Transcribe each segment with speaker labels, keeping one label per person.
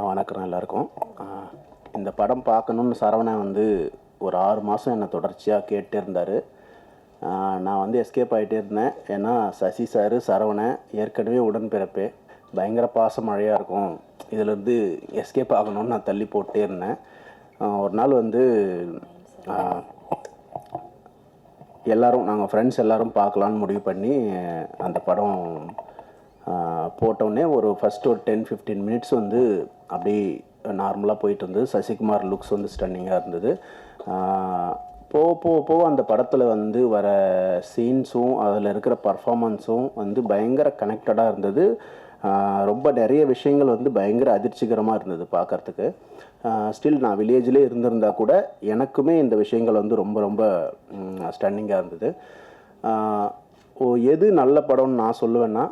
Speaker 1: வணக்கம் எல்லாருக்கும். இந்த படம் பார்க்கணுன்னு சரவணன் வந்து ஒரு 6 மாதம் என்னை தொடர்ச்சியாக கேட்டே இருந்தார். நான் வந்து எஸ்கேப் ஆகிட்டே இருந்தேன். ஏன்னா சசி சார், சரவணன் ஏற்கனவே உடன்பிறப்பே, பயங்கர பாச மழையாக இருக்கும், இதிலேருந்து எஸ்கேப் ஆகணும்னு நான் தள்ளி போட்டே இருந்தேன். ஒரு நாள் வந்து எல்லோரும், நாங்கள் ஃப்ரெண்ட்ஸ் எல்லோரும் பார்க்கலான்னு முடிவு பண்ணி அந்த படம் போட்டோடனே ஒரு ஃபஸ்ட்டு ஒரு 10-15 மினிட்ஸ் வந்து அப்படி நார்மலாக போயிட்டு இருந்தது. சசிகுமார் லுக்ஸ் வந்து ஸ்டன்னிங்காக இருந்தது. போக அந்த படத்தில் வந்து வர சீன்ஸும் அதில் இருக்கிற பர்ஃபாமன்ஸும் வந்து பயங்கர கனெக்டடாக இருந்தது. ரொம்ப நிறைய விஷயங்கள் வந்து பயங்கர அதிர்ச்சிகரமாக இருந்தது பார்க்குறதுக்கு. ஸ்டில் நான் வில்லேஜ்லேயே இருந்திருந்தால் கூட எனக்குமே இந்த விஷயங்கள் வந்து ரொம்ப ரொம்ப ஸ்டன்னிங்காக இருந்தது. எது நல்ல படம்னு நான் சொல்லுவேன்னா,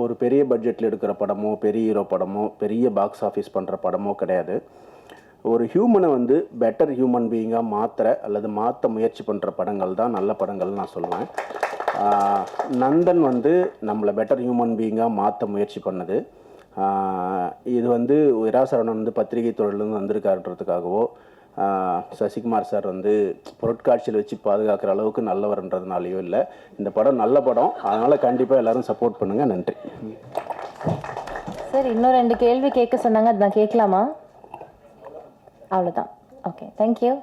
Speaker 1: ஒரு பெரிய பட்ஜெட்டில் எடுக்கிற படமோ, பெரிய ஹீரோ படமோ, பெரிய பாக்ஸ் ஆஃபீஸ் பண்ணுற படமோ கிடையாது. ஒரு ஹியூமனை வந்து பெட்டர் ஹியூமன் பீயிங்காக மாற்ற முயற்சி பண்ணுற படங்கள் தான் நல்ல படங்கள்னு நான் சொல்லுவேன். நந்தன் வந்து நம்மளை பெட்டர் ஹியூமன் பீயிங்காக மாற்ற முயற்சி பண்ணது. இது வந்து விராசரவணன் வந்து பத்திரிகை தொழிலேருந்து வந்திருக்காருன்றதுக்காகவோ, சசிகுமார் சார் வந்து பொருட்காட்சியில் வச்சு பாதுகாக்கிற அளவுக்கு நல்லவர்ன்றதுனாலையோ இல்லை. இந்த படம் நல்ல படம், அதனால் கண்டிப்பாக எல்லோரும் சப்போர்ட் பண்ணுங்கள். நன்றி
Speaker 2: சார். இன்னும் 2 கேள்வி கேட்க சொன்னாங்க, அது நான் கேட்கலாமா? அவ்வளோதான். Okay, thank you.